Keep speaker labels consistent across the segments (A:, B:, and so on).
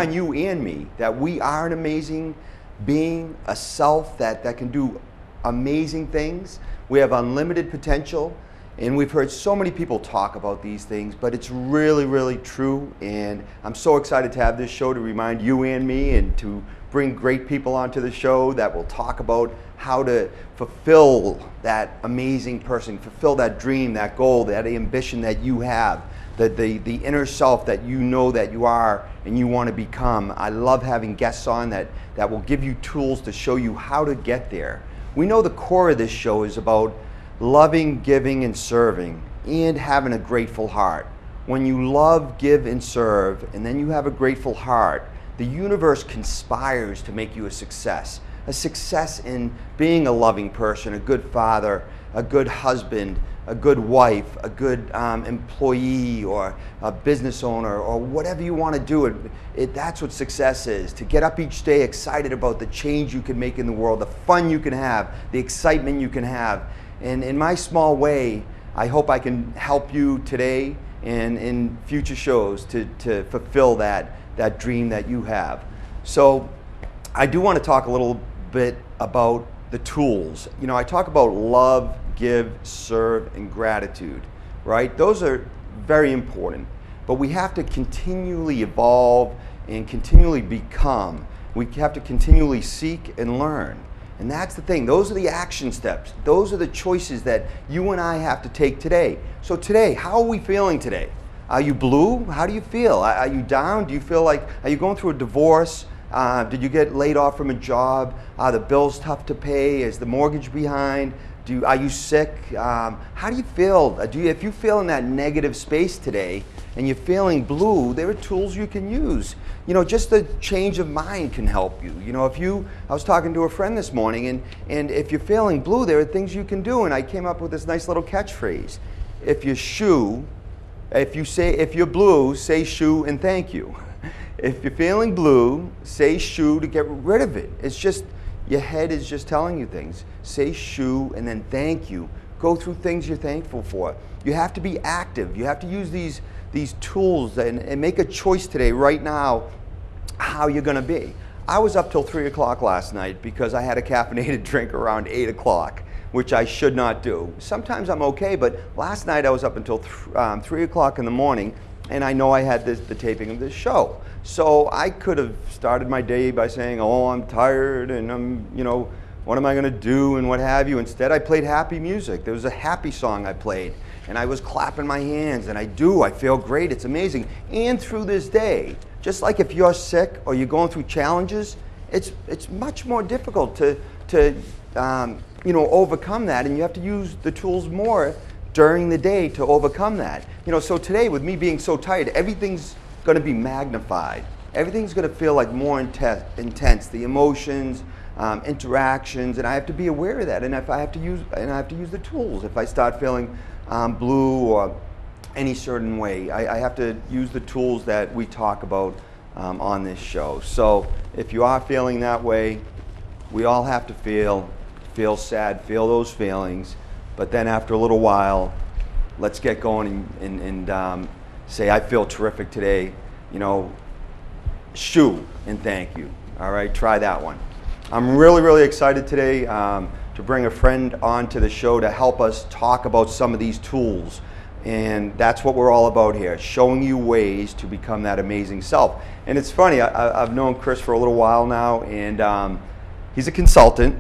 A: remind you and me that we are an amazing being, a self that can do amazing things. We have unlimited potential, and we've heard so many people talk about these things, but it's really, really true. And I'm so excited to have this show to remind you and me, and to bring great people onto the show that will talk about how to fulfill that amazing person, fulfill that dream, that goal, that ambition that you have, the inner self that you know that you are and you want to become. I love having guests on that will give you tools to show you how to get there. We know the core of this show is about loving, giving, and serving, and having a grateful heart. When you love, give, and serve, and then you have a grateful heart, the universe conspires to make you a success. A success in being a loving person, a good father, a good husband, a good wife, a good employee, or a business owner, or whatever you want to do. That's what success is. To get up each day excited about the change you can make in the world, the fun you can have, the excitement you can have. And in my small way, I hope I can help you today and in future shows to fulfill that dream that you have. So I do want to talk a little bit about the tools. You know, I talk about love, give, serve, and gratitude, right? Those are very important, but we have to continually evolve and continually become. We have to continually seek and learn. And that's the thing. Those are the action steps. Those are the choices that you and I have to take today. So today, how are we feeling today? Are you blue? How do you feel? Are you down? Do you feel like, are you going through a divorce? Did you get laid off from a job? Are the bills tough to pay? Is the mortgage behind? Are you sick? How do you feel? If you feel in that negative space today and you're feeling blue, there are tools you can use. You know, just the change of mind can help you. You know, I was talking to a friend this morning, and if you're feeling blue, there are things you can do. And I came up with this nice little catchphrase. If you're blue, say shoo and thank you. If you're feeling blue, say shoo to get rid of it. It's just, your head is just telling you things. Say shoo and then thank you. Go through things you're thankful for. You have to be active. You have to use these tools and make a choice today, right now, how you're gonna be. I was up till 3 o'clock last night because I had a caffeinated drink around 8 o'clock, which I should not do. Sometimes I'm okay, but last night I was up until 3 o'clock in the morning, and I know I had the taping of this show. So I could have started my day by saying, oh, I'm tired and what am I gonna do and what have you. Instead, I played happy music. There was a happy song I played, and I was clapping my hands, and I feel great, it's amazing. And through this day, just like if you're sick or you're going through challenges, it's much more difficult to overcome that, and you have to use the tools more during the day to overcome that. You know, so today, with me being so tired, everything's going to be magnified. Everything's going to feel like more intense. The emotions, interactions, and I have to be aware of that. And I have to use the tools. If I start feeling blue or any certain way, I have to use the tools that we talk about on this show. So if you are feeling that way, we all have to feel sad, feel those feelings. But then after a little while, let's get going and say, I feel terrific today, shoo and thank you. All right, try that one. I'm really, really excited today to bring a friend onto the show to help us talk about some of these tools. And that's what we're all about here, showing you ways to become that amazing self. And it's funny, I've known Chris for a little while now, and he's a consultant,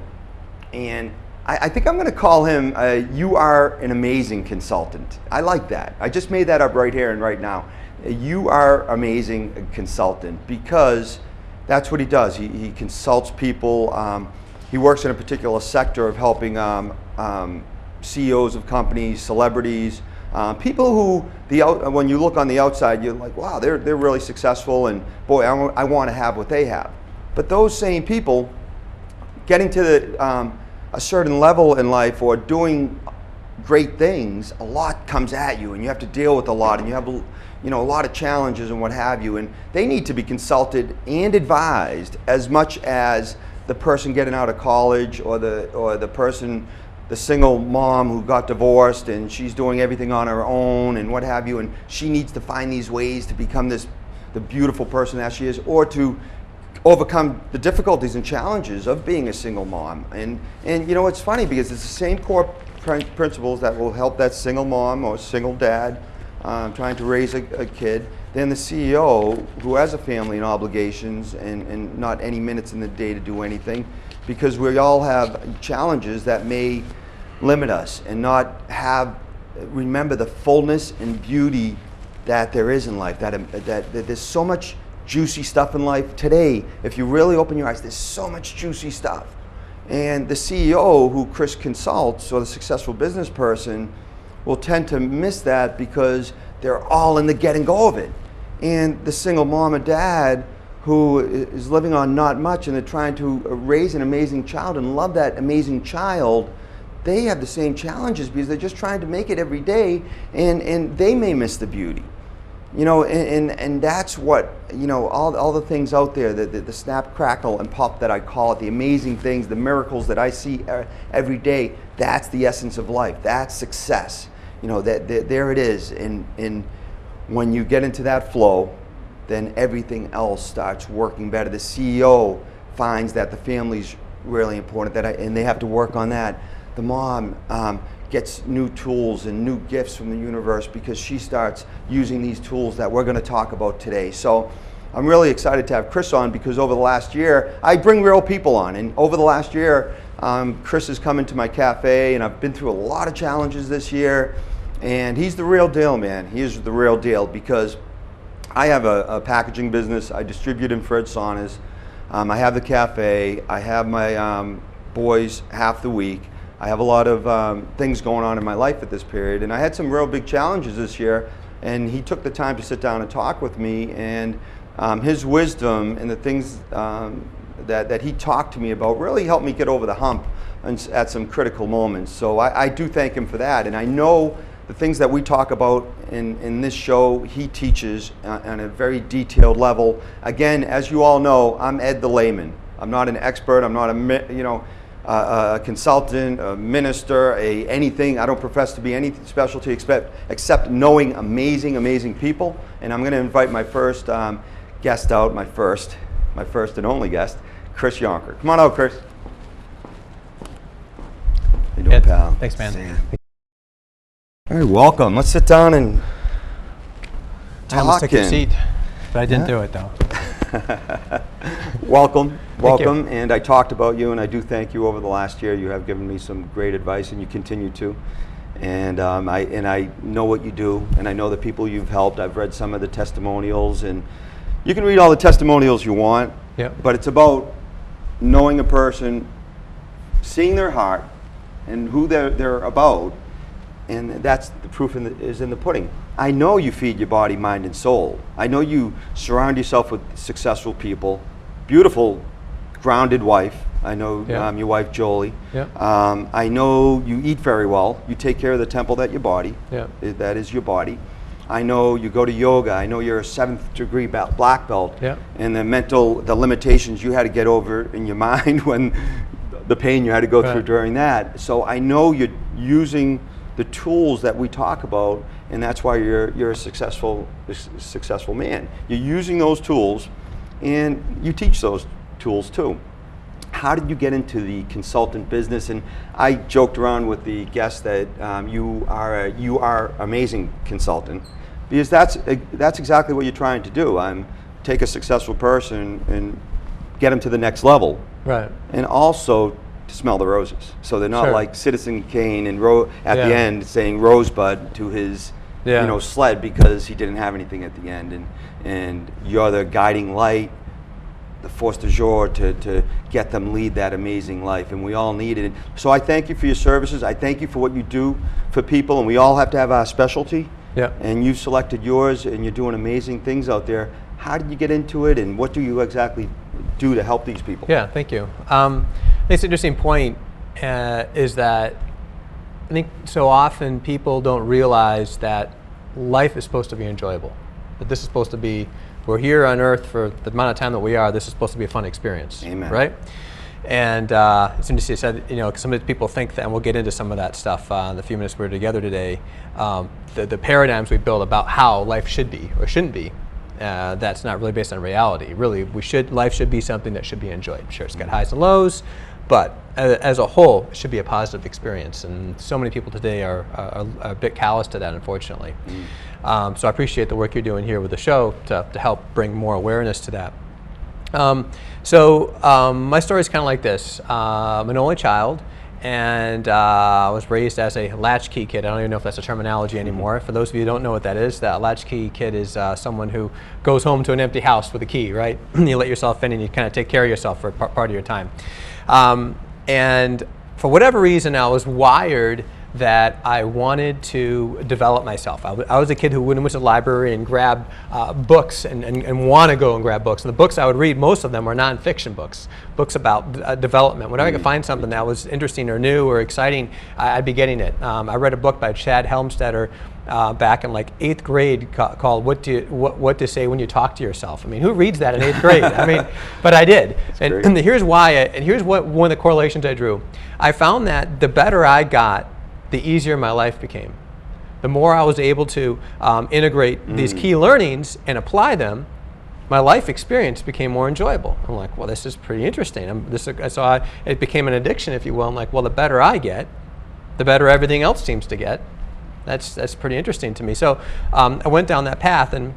A: and I think I'm going to call him, you are an amazing consultant. I like that. I just made that up right here and right now. You are amazing consultant, because that's what he does. He consults people. He works in a particular sector of helping CEOs of companies, celebrities, people who, when you look on the outside, you're like, wow, they're really successful, and boy, I want to have what they have. But those same people, getting to a certain level in life or doing great things, a lot comes at you, and you have to deal with a lot, and you have a lot of challenges and what have you, and they need to be consulted and advised as much as the person getting out of college, or the single mom who got divorced and she's doing everything on her own and what have you, and she needs to find these ways to become this the beautiful person that she is, or to overcome the difficulties and challenges of being a single mom. And you know, it's funny because it's the same core principles that will help that single mom or single dad trying to raise a kid, then the CEO who has a family and obligations and not any minutes in the day to do anything, because we all have challenges that may limit us and not remember the fullness and beauty that there is in life, that there's so much juicy stuff in life today. If you really open your eyes, there's so much juicy stuff. And the CEO who Chris consults, or the successful business person, will tend to miss that because they're all in the get and go of it. And the single mom or dad who is living on not much and they're trying to raise an amazing child and love that amazing child, they have the same challenges because they're just trying to make it every day, and they may miss the beauty. You know, and that's what, you know, all the things out there, the snap, crackle, and pop that I call it, the amazing things, the miracles that I see every day, that's the essence of life. That's success. You know, there it is. And when you get into that flow, then everything else starts working better. The CEO finds that the family's really important, and they have to work on that. The mom gets new tools and new gifts from the universe because she starts using these tools that we're going to talk about today. So I'm really excited to have Chris on, because over the last year, I bring real people on. And over the last year, Chris has come into my cafe, and I've been through a lot of challenges this year. And he's the real deal, man. He is the real deal, because I have a packaging business. I distribute infrared saunas. I have the cafe. I have my boys half the week. I have a lot of things going on in my life at this period, and I had some real big challenges this year, and he took the time to sit down and talk with me, and his wisdom and the things that he talked to me about really helped me get over the hump at some critical moments. So I do thank him for that, and I know the things that we talk about in this show, he teaches on a very detailed level. Again, as you all know, I'm Ed the layman. I'm not an expert. I'm not a consultant, a minister, anything. I don't profess to be any specialty except knowing amazing people. And I'm going to invite my first guest out, my first and only guest, Chris Yonker. Come on out, Chris. How you doing, pal?
B: Thanks, man.
A: All right, welcome. Let's sit down and talk.
B: I almost took your seat, but I didn't do it though.
A: Welcome. And I talked about you, and I do thank you over the last year. You have given me some great advice, and you continue to. And I know what you do, and I know the people you've helped. I've read some of the testimonials, and you can read all the testimonials you want.
B: Yep.
A: But it's about knowing a person, seeing their heart, and who they're about, and that's the proof is in the pudding. I know you feed your body, mind, and soul. I know you surround yourself with successful people, beautiful, grounded wife. I know your wife, Jolie.
B: Yeah.
A: I know you eat very well. You take care of the temple that your body.
B: Yeah.
A: That is your body. I know you go to yoga. I know you're a 7th degree black belt.
B: Yeah.
A: And the limitations you had to get over in your mind when the pain you had to go through during that. So I know you're using the tools that we talk about, and that's why you're a successful man. You're using those tools, and you teach those tools too. How did you get into the consultant business? And I joked around with the guest that you are amazing consultant, because that's exactly what you're trying to do. Take a successful person and get them to the next level,
B: right? And
A: also to smell the roses, so they're not like Citizen Kane and at the end saying Rosebud to his sled because he didn't have anything at the end, and you're the guiding light, the force de jour to get them lead that amazing life, and we all need it. So I thank you for your services. I thank you for what you do for people, and we all have to have our specialty.
B: Yeah. And
A: you selected yours, and you're doing amazing things out there. How did you get into it, and what do you exactly do to help these people?
B: Yeah, thank you. I think an interesting point is that I think so often people don't realize that life is supposed to be enjoyable. That this is supposed to be, we're here on earth for the amount of time that we are, this is supposed to be a fun experience.
A: Amen.
B: Right? And it's interesting, you said, some of the people think that, and we'll get into some of that stuff in the few minutes we're together today, the paradigms we build about how life should be or shouldn't be. that's not really based on reality. Really, life should be something that should be enjoyed. Sure, it's got highs and lows, but as a whole, it should be a positive experience. And so many people today are a bit callous to that, unfortunately. So I appreciate the work you're doing here with the show to help bring more awareness to that. My story is kind of like this. I'm an only child, and I was raised as a latchkey kid. I don't even know if that's a terminology anymore. For those of you who don't know what that is, that latchkey kid is someone who goes home to an empty house with a key, right? You let yourself in and you kind of take care of yourself for part of your time. And for whatever reason, I was wired that I wanted to develop myself. I was a kid who went to the library and grab books and want to go and grab books. And the books I would read, most of them were nonfiction books about development. Whenever I could find something that was interesting or new or exciting, I'd be getting it. I read a book by Chad Helmstetter back in like 8th grade called What to Say When You Talk to Yourself. I mean, who reads that in 8th grade? I mean, but I did. And here's why, and here's one of the correlations I drew. I found that the better I got, the easier my life became. The more I was able to integrate these key learnings and apply them, my life experience became more enjoyable. I'm like, well, this is pretty interesting. It became an addiction, if you will. I'm like, well, the better I get, the better everything else seems to get. That's pretty interesting to me. So I went down that path, and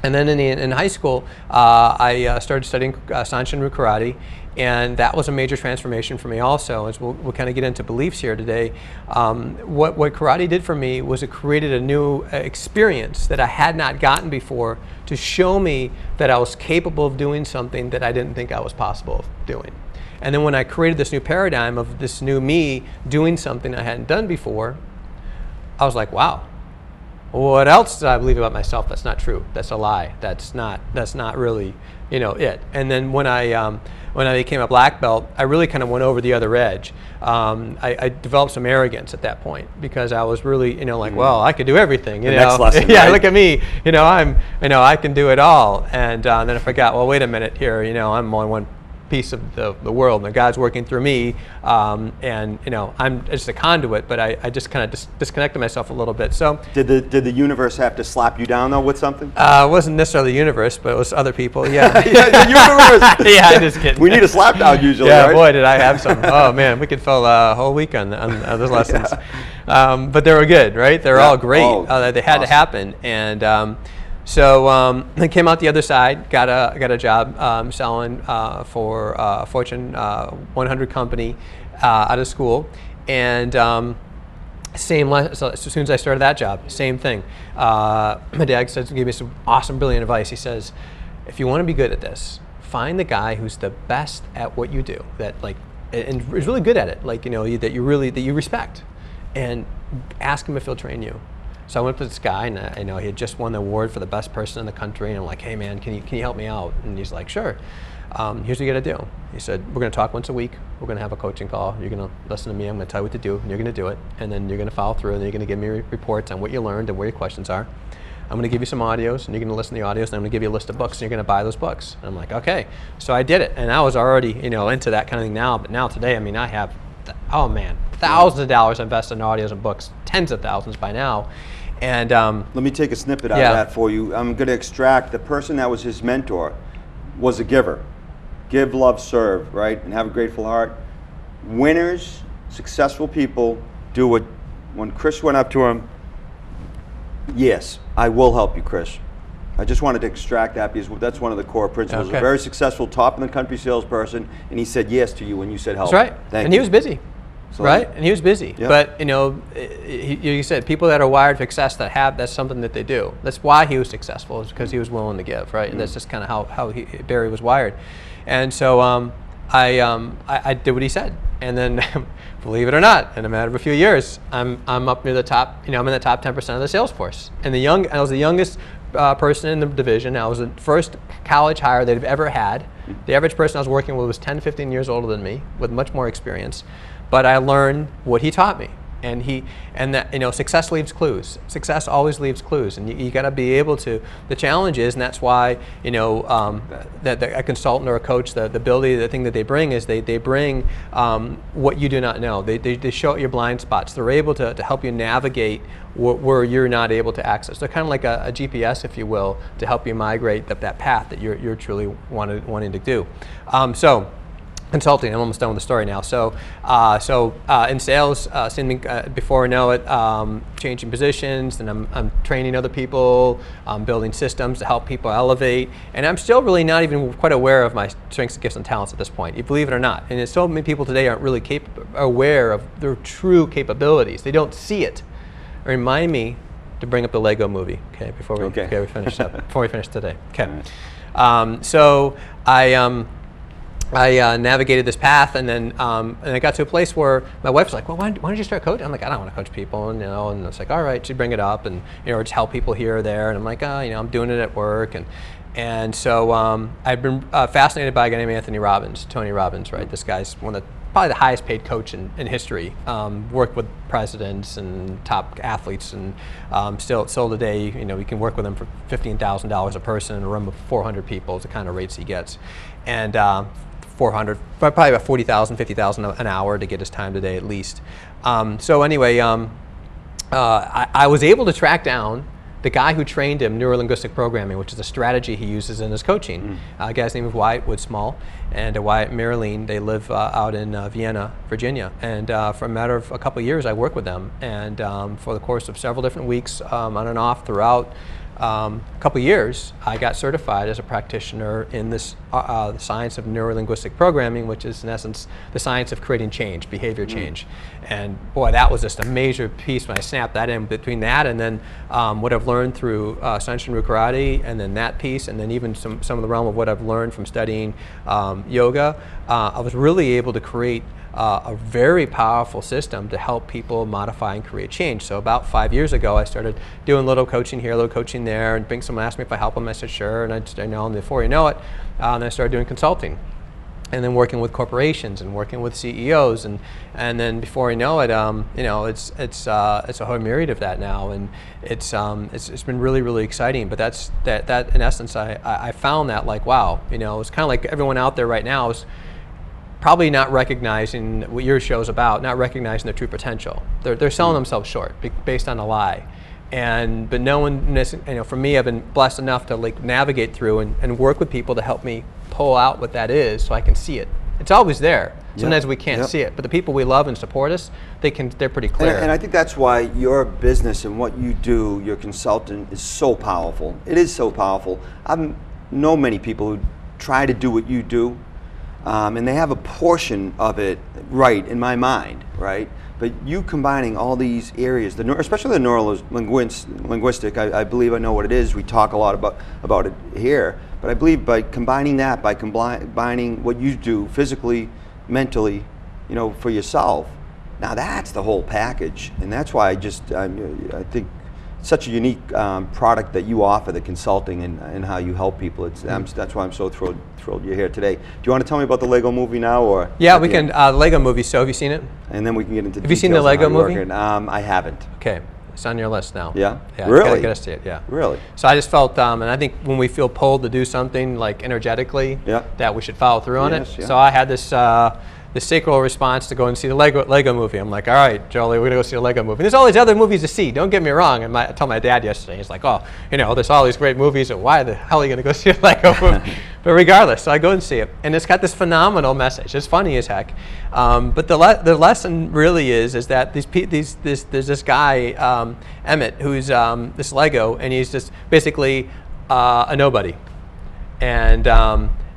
B: then in high school, I started studying Sanshin Karate, and that was a major transformation for me also. As we'll kind of get into beliefs here today. What karate did for me was it created a new experience that I had not gotten before to show me that I was capable of doing something that I didn't think I was possible of doing. And then when I created this new paradigm of this new me doing something I hadn't done before, I was like, wow. What else did I believe about myself that's not true? That's a lie. That's not really, it. And then when I became a black belt, I really kind of went over the other edge. I developed some arrogance at that point because I was really, well, I could do everything.
C: Next lesson,
B: yeah,
C: right?
B: Look at me. I can do it all. And then I forgot. Well, wait a minute here. I'm only one piece of the world, and God's working through me, and I'm just a conduit, but I just kind of disconnected myself a little bit. So
C: did the universe have to slap you down though with something?
B: It wasn't necessarily the universe, but it was other people. Yeah,
C: yeah, the universe.
B: Yeah, I'm just kidding.
C: We need a slap down usually.
B: Yeah,
C: right?
B: Boy, did I have some. Oh man, we could fill a whole week on those lessons. Yeah. But they were good, right? They were all great. They had to happen, and. So I came out the other side, got a job selling for a Fortune 100 company out of school, and so as soon as I started that job, same thing. My dad gave me some awesome, brilliant advice. He says, if you want to be good at this, find the guy who's the best at what you do, and is really good at it, that you respect, and ask him if he'll train you. So I went to this guy, and he had just won the award for the best person in the country, and I'm like, hey man, can you help me out? And he's like, sure. Here's what you got to do. He said, we're going to talk once a week. We're going to have a coaching call. You're going to listen to me. I'm going to tell you what to do, and you're going to do it. And then you're going to follow through, and then you're going to give me reports on what you learned and where your questions are. I'm going to give you some audios, and you're going to listen to the audios, and I'm going to give you a list of books, and you're going to buy those books. And I'm like, okay. So I did it, and I was already into that kind of thing now. But now today, I have, thousands of dollars invested in audios and books, tens of thousands by now. And
C: let me take a snippet out of that for you. I'm going to extract the person that was his mentor was a giver. Give, love, serve, right? And have a grateful heart. Winners, successful people do what, when Chris went up to him, yes, I will help you, Chris. I just wanted to extract that because that's one of the core principles. Okay. A very successful top in the country salesperson, and he said yes to you when you said help.
B: That's right.
C: Thank
B: and
C: you.
B: He was busy. Right, and he was busy. Yep. But you said people that are wired for success that's something that they do. That's why he was successful, is because he was willing to give. Right, and that's just kind of how Barry was wired. And so I did what he said, and then believe it or not, in a matter of a few years, I'm up near the top. I'm in the top 10% of the sales force. And I was the youngest person in the division. I was the first college hire they've ever had. The average person I was working with was 10, 15 years older than me, with much more experience. But I learned what he taught me. and that, you know, success leaves clues. Success always leaves clues, and you got to be able to. The challenge is, and that's why, you know, that a consultant or a coach, the ability, the thing that they bring is they bring what you do not know. They show your blind spots. They're able to help you navigate where you're not able to access. They're kind of like a GPS, if you will, to help you migrate that path that you're truly wanting to do. So. Consulting. I'm almost done with the story now. So in sales, before I know it, changing positions, and I'm training other people, building systems to help people elevate, and I'm still really not even quite aware of my strengths, gifts, and talents at this point. You believe it or not, and so many people today aren't really aware of their true capabilities. They don't see it. Remind me to bring up the Lego movie, okay? Before we finish up. Before we finish today, okay? Right. So I navigated this path, and then I got to a place where my wife was like, "Well, why don't you start coaching?" I'm like, "I don't want to coach people," and, you know, and it's like, "All right," she'd bring it up, and, you know, or just help people here or there, and I'm like, "Oh, you know, I'm doing it at work," and so I've been fascinated by a guy named Tony Robbins, right? This guy's probably the highest paid coach in history. Worked with presidents and top athletes, and still today, you know, we can work with him for $15,000 a person in a room of 400 people is the kind of rates he gets, and 400, probably about 40,000, 50,000 an hour to get his time today at least. So anyway, I was able to track down the guy who trained him neuro-linguistic programming, which is a strategy he uses in his coaching. A guy's name is Wyatt Woodsmall, and Wyatt and Marilyn, they live out in Vienna, Virginia. And for a matter of a couple of years, I worked with them. And for the course of several different weeks, on and off throughout a couple of years, I got certified as a practitioner in this the science of neuro-linguistic programming, which is in essence the science of creating change, behavior change. And boy, that was just a major piece when I snapped that in. Between that and then what I've learned through Senshin karate, and then that piece, and then even some of the realm of what I've learned from studying yoga, I was really able to create a very powerful system to help people modify and create change. So about 5 years ago, I started doing a little coaching here, a little coaching there, and someone asked me if I help them. I said sure, and and before you know it, and I started doing consulting, and then working with corporations and working with CEOs, and then before you know it, you know, it's a whole myriad of that now, and it's been really, really exciting. But that in essence, I found that, like, wow, you know, it's kind of like everyone out there right now is probably not recognizing what your show's about, not recognizing their true potential. They're selling themselves short based on a lie. But no one, you know, for me, I've been blessed enough to like navigate through and work with people to help me pull out what that is, so I can see it. It's always there. Sometimes we can't see it, but the people we love and support us, they're pretty clear.
C: And I think that's why your business and what you do, your consultant, is so powerful. It is so powerful. I know many people who try to do what you do, and they have a portion of it right in my mind, right? But you combining all these areas, especially the neuro-linguistic, I believe I know what it is. We talk a lot about it here. But I believe by combining that, by combining what you do physically, mentally, you know, for yourself, now that's the whole package. And that's why I think it's such a unique product that you offer, the consulting and how you help people. That's why I'm so thrilled you're here today. Do you want to tell me about the Lego movie now, or?
B: Yeah, we can. The Lego movie. So have you seen it?
C: And then we can get into.
B: Have you seen the Lego movie?
C: I haven't.
B: Okay, it's on your list now.
C: Yeah.
B: Really? Gotta see it. Yeah.
C: Really?
B: So I just felt, and I think when we feel pulled to do something like energetically, that we should follow through on it. Yeah. So I had this sacral response to go and see the Lego movie. I'm like, all right, Jolie, we're gonna go see the Lego movie. And there's all these other movies to see. Don't get me wrong. And I told my dad yesterday, he's like, oh, you know, there's all these great movies, and why the hell are you gonna go see a Lego movie? But regardless, so I go and see it, and it's got this phenomenal message. It's funny as heck. But the lesson really is that there's this guy Emmett who's this Lego, and he's just basically a nobody. And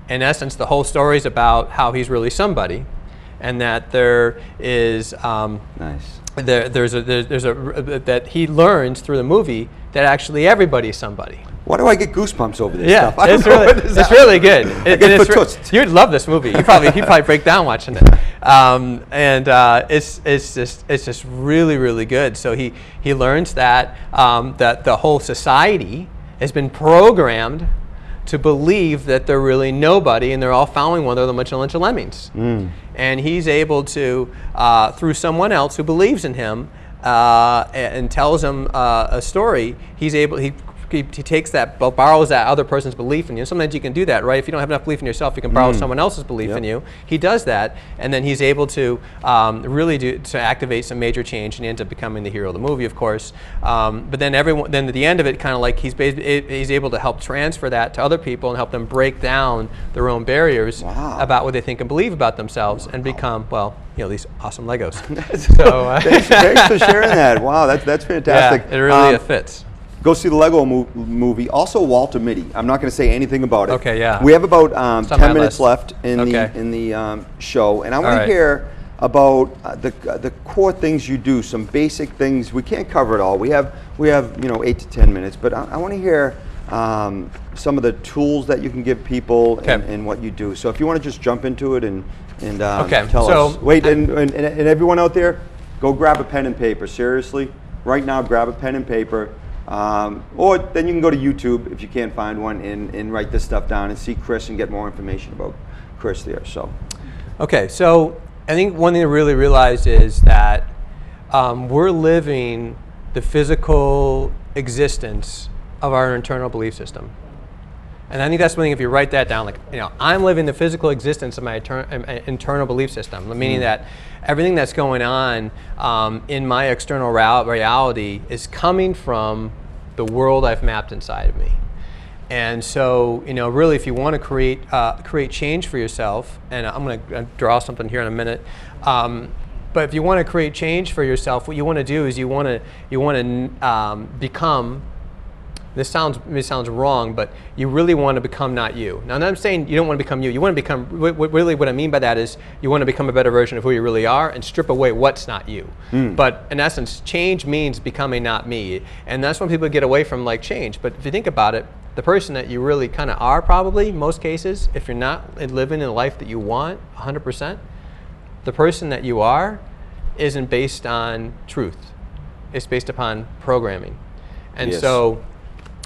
B: in essence, the whole story is about how he's really somebody. And that there is that he learns through the movie that actually everybody's somebody.
C: Why do I get goosebumps over this stuff?
B: It's really good. You'd love this movie. You'd probably break down watching it. It's just really, really good. So he learns that that the whole society has been programmed to believe that they're really nobody and they're all following one another, a bunch of lemmings. And he's able to, through someone else who believes in him and tells him a story, he takes that, borrows that other person's belief in you. Sometimes you can do that, right? If you don't have enough belief in yourself, you can borrow someone else's belief in you. He does that, and then he's able to really activate some major change, and he ends up becoming the hero of the movie, of course. But then then at the end of it, kind of like he's able to help transfer that to other people and help them break down their own barriers about what they think and believe about themselves and become, well, these awesome Legos.
C: Thanks for sharing that. Wow, that's fantastic.
B: Yeah, it really fits.
C: Go see the Lego movie. Also, Walter Mitty. I'm not going to say anything about it.
B: Okay, yeah.
C: We have about 10 minutes left in the show, and I want to hear about the core things you do. Some basic things. We can't cover it all. We have 8 to 10 minutes, but I want to hear some of the tools that you can give people and what you do. So if you want to just jump into it and tell us. Wait, and everyone out there, go grab a pen and paper. Seriously, right now, grab a pen and paper. Or then you can go to YouTube if you can't find one and write this stuff down and see Chris and get more information about Chris there. So
B: I think one thing to really realize is that we're living the physical existence of our internal belief system. And I think that's one thing, if you write that down, I'm living the physical existence of my internal belief system, meaning that everything that's going on in my external reality is coming from the world I've mapped inside of me. And so, really, if you want to create change for yourself, and I'm going to draw something here in a minute, but if you want to create change for yourself, what you want to do is you want to become. This sounds wrong, but you really want to become not you. Now, I'm not saying you don't want to become you. You want to become, really what I mean by that is you want to become a better version of who you really are and strip away what's not you. But in essence, change means becoming not me. And that's when people get away from change. But if you think about it, the person that you really kind of are probably, most cases, if you're not living in the life that you want 100%, the person that you are isn't based on truth. It's based upon programming. And so...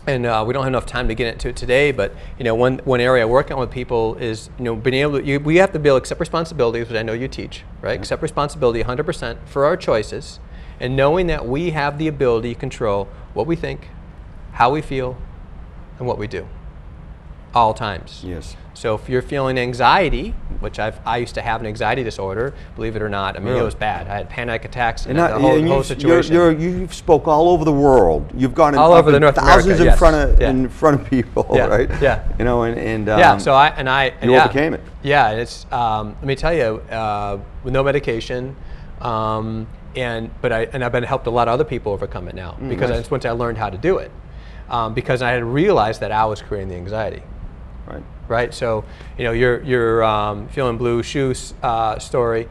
B: And we don't have enough time to get into it today, but one area I work on with people is being able to. We have to be able to accept responsibility, which I know you teach, right? Accept responsibility 100% for our choices, and knowing that we have the ability to control what we think, how we feel, and what we do, all times.
C: Yes.
B: So if you're feeling anxiety, which I used to have an anxiety disorder, believe it or not. I mean, it was bad. I had panic attacks and the whole situation.
C: You spoke all over the world. You've gone
B: all over the North
C: thousands
B: America,
C: in front of people, right?
B: Yeah. So I
C: overcame it.
B: Yeah, it's let me tell you, with no medication, but I've been helped a lot of other people overcome it now because it's once I learned how to do it, because I had realized that I was creating the anxiety. Right. So, your feeling blue shoes story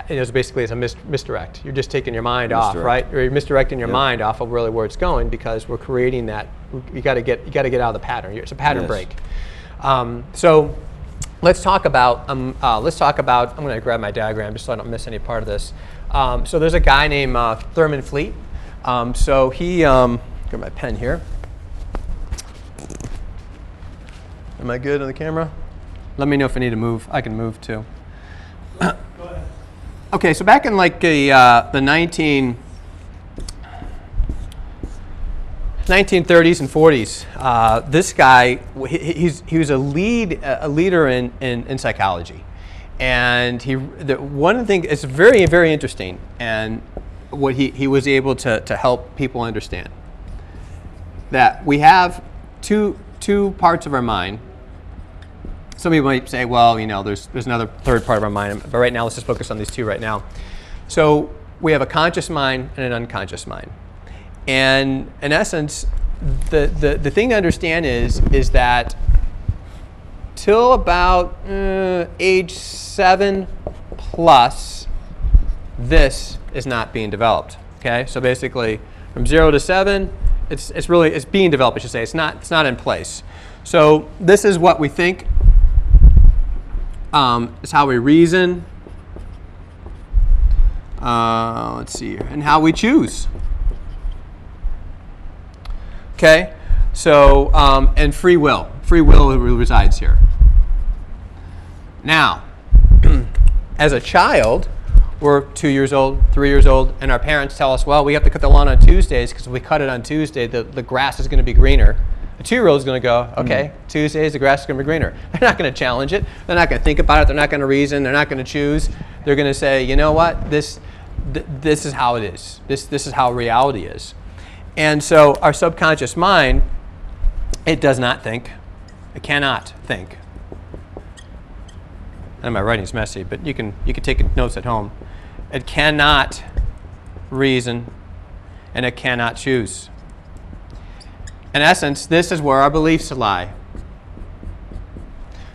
B: is basically it's a misdirect. You're just taking your mind off, right? Or you're misdirecting your mind off of really where it's going because we're creating that. You got to get out of the pattern. It's a pattern break. So, let's talk about. I'm going to grab my diagram just so I don't miss any part of this. So there's a guy named Thurman Fleet. So he grab my pen here. Am I good on the camera? Let me know if I need to move. I can move too. Go ahead. Okay, so back in the 1930s and 40s, this guy he was a leader in psychology, and one thing is very, very interesting, and what he was able to help people understand that we have two parts of our mind. Some people might say, well, there's another third part of our mind, but right now let's just focus on these two right now. So we have a conscious mind and an unconscious mind. And in essence, the thing to understand is that till about age 7 plus, this is not being developed. Okay, so basically from 0 to 7, it's being developed. I should say it's not in place. So this is what we think. It's how we reason. Let's see here, and how we choose. Okay, so and free will. free will resides here. Now, as a child, we're 2 years old, 3 years old, and our parents tell us, well, we have to cut the lawn on Tuesdays because if we cut it on Tuesday, the grass is going to be greener. A 2-year-old is going to go, okay, Tuesdays, the grass is going to be greener. They're not going to challenge it. They're not going to think about it. They're not going to reason. They're not going to choose. They're going to say, you know what, this is how it is. This is how reality is. And so our subconscious mind, it does not think. It cannot think. And my writing's messy, but you can take notes at home. It cannot reason, and it cannot choose. In essence, this is where our beliefs lie.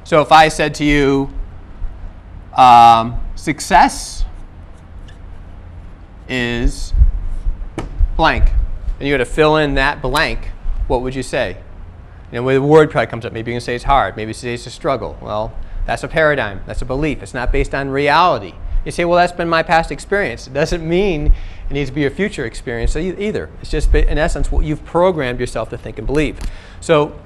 B: So if I said to you, success is blank, and you had to fill in that blank, what would you say? You know, the word probably comes up. Maybe you can say it's hard. Maybe you say it's a struggle. Well, that's a paradigm. That's a belief. It's not based on reality. You say, well, that's been my past experience. It doesn't mean it needs to be your future experience either. It's just, in essence, what you've programmed yourself to think and believe. So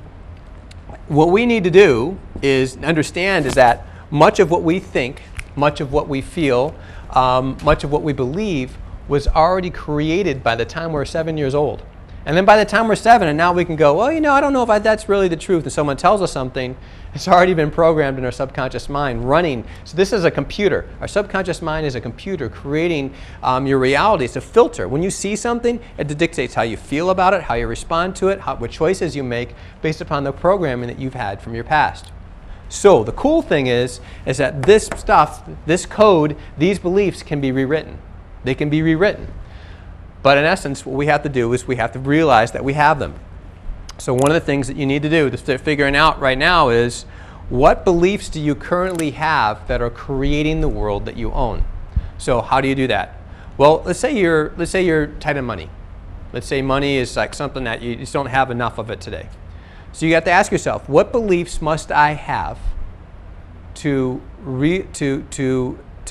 B: what we need to do is understand is that much of what we think, much of what we feel, much of what we believe was already created by the time we're 7 years old. And then by the time we're 7, and now we can go, well, you know, I don't know if that's really the truth. And someone tells us something, it's already been programmed in our subconscious mind, running. So this is a computer. Our subconscious mind is a computer creating your reality. It's a filter. When you see something, it dictates how you feel about it, how you respond to it, what choices you make based upon the programming that you've had from your past. So the cool thing is that this stuff, this code, these beliefs can be rewritten. They can be rewritten. But in essence, what we have to do is we have to realize that we have them. So one of the things that you need to do to start figuring out right now is what beliefs do you currently have that are creating the world that you own? So how do you do that? Well, let's say you're tight on money. Let's say money is like something that you just don't have enough of it today. So you have to ask yourself, what beliefs must I have to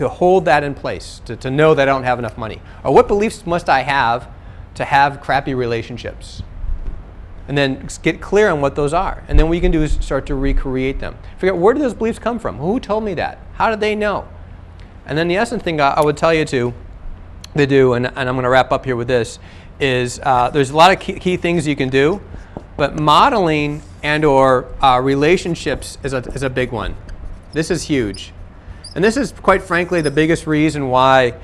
B: hold that in place, to know that I don't have enough money? Or what beliefs must I have to have crappy relationships? And then get clear on what those are. And then what you can do is start to recreate them. Figure out, where do those beliefs come from? Who told me that? How did they know? And then the essence thing I would tell you to do, and I'm going to wrap up here with this, is there's a lot of key things you can do, but modeling and or relationships is a big one. This is huge. And this is, quite frankly, the biggest reason why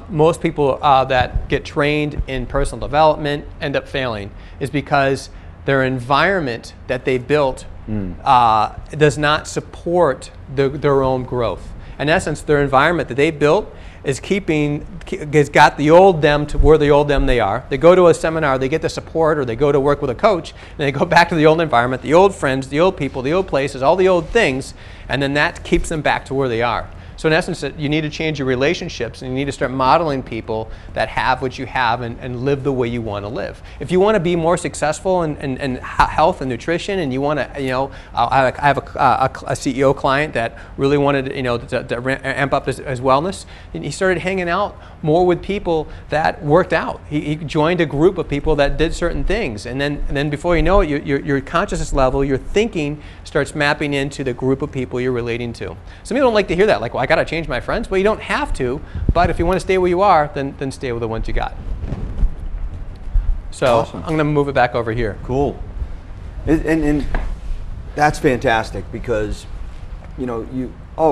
B: most people that get trained in personal development end up failing, is because their environment that they built does not support their own growth. In essence, their environment that they built has got the old them to where the old them they are. They go to a seminar, they get the support, or they go to work with a coach, and they go back to the old environment, the old friends, the old people, the old places, all the old things, and then that keeps them back to where they are. So in essence, you need to change your relationships, and you need to start modeling people that have what you have and live the way you want to live. If you want to be more successful in health and nutrition, and you want to, you know, I have a CEO client that really wanted, you know, to amp up his wellness, and he started hanging out more with people that worked out. He joined a group of people that did certain things, and then before you know it, your consciousness level, your thinking starts mapping into the group of people you're relating to. Some people don't like to hear that, like, well, I got to change my friends. Well, you don't have to, but if you want to stay where you are, then stay with the ones you got. So awesome. I'm going to move it back over here.
C: Cool. And that's fantastic, because, you know,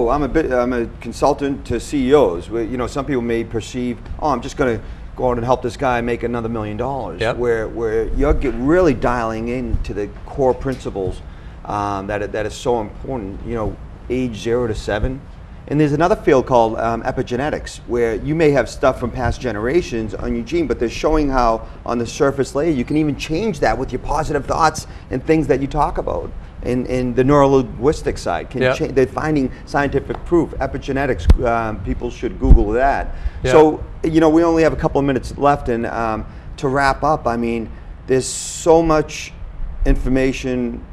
C: I'm a consultant to CEOs. You know, some people may perceive, I'm just going to go out and help this guy make another $1 million.
B: Yep.
C: Where you're really dialing into the core principles that is so important. You know, age 0 to 7. And there's another field called epigenetics, where you may have stuff from past generations on your gene, but they're showing how on the surface layer you can even change that with your positive thoughts and things that you talk about. And the neurolinguistic side can change. They're finding scientific proof. Epigenetics, people should Google that. Yep. So, you know, we only have a couple of minutes left, and to wrap up, I mean, there's so much information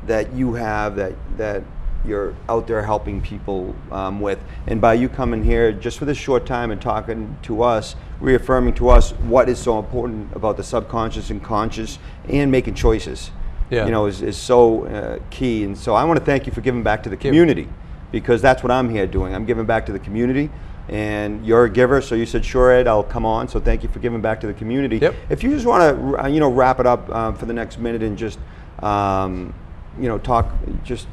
C: that you have that you're out there helping people with. And by you coming here just for this short time and talking to us, reaffirming to us what is so important about the subconscious and conscious and making choices. is so key. And so I want to thank you for giving back to the community, because that's what I'm here doing. I'm giving back to the community, and you're a giver. So you said, sure, Ed, I'll come on. So thank you for giving back to the community.
B: Yep.
C: If you just want to, wrap it up for the next minute and just, talk, just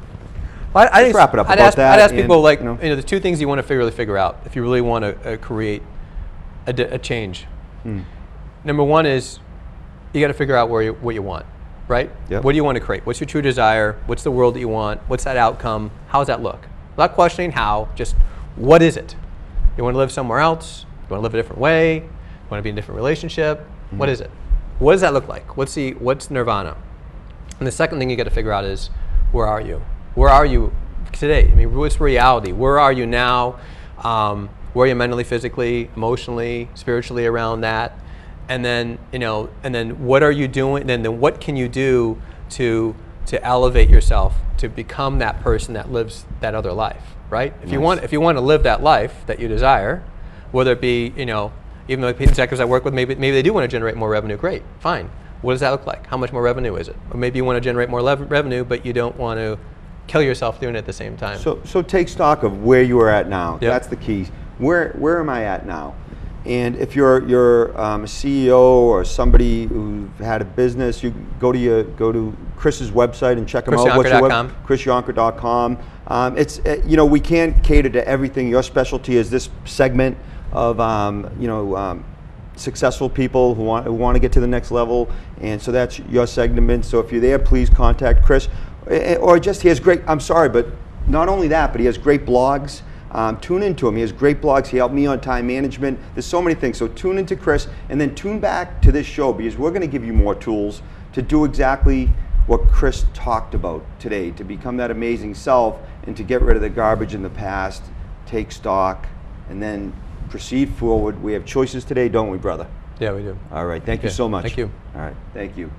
C: wrap it up.
B: I'd ask people, like, the two things you want to really figure out if you really want to create a change. Number one is you got to figure out what you want, right?
C: Yep.
B: What do you want to create? What's your true desire? What's the world that you want? What's that outcome? How does that look? Without questioning how, just what is it? You want to live somewhere else? You want to live a different way? You want to be in a different relationship? What is it? What does that look like? What's nirvana? And the second thing you got to figure out is, where are you? Where are you today? I mean, what's reality? Where are you now? Where are you mentally, physically, emotionally, spiritually around that? And then, what are you doing? Then what can you do to elevate yourself to become that person that lives that other life, right? If you want to live that life that you desire, whether it be, even though the executives I work with, maybe they do want to generate more revenue. Great, fine. What does that look like? How much more revenue is it? Or maybe you want to generate more revenue, but you don't want to kill yourself doing it at the same time.
C: So take stock of where you are at now.
B: Yep.
C: That's the key. Where am I at now? And if you're a CEO or somebody who had a business, you go to Chris's website and check him out.
B: ChrisYonker.com.
C: ChrisYonker.com. We can't cater to everything. Your specialty is this segment of successful people who want to get to the next level, and so that's your segment. So if you're there, please contact Chris. Or just, he has great, I'm sorry, but not only that, but he has great blogs. Tune into him. He has great blogs. He helped me on time management. There's so many things. So tune into Chris, and then tune back to this show, because we're going to give you more tools to do exactly what Chris talked about today, to become that amazing self and to get rid of the garbage in the past, take stock, and then proceed forward. We have choices today, don't we, brother?
B: Yeah, we do.
C: All right. Thank you so much.
B: Thank you.
C: All right. Thank you.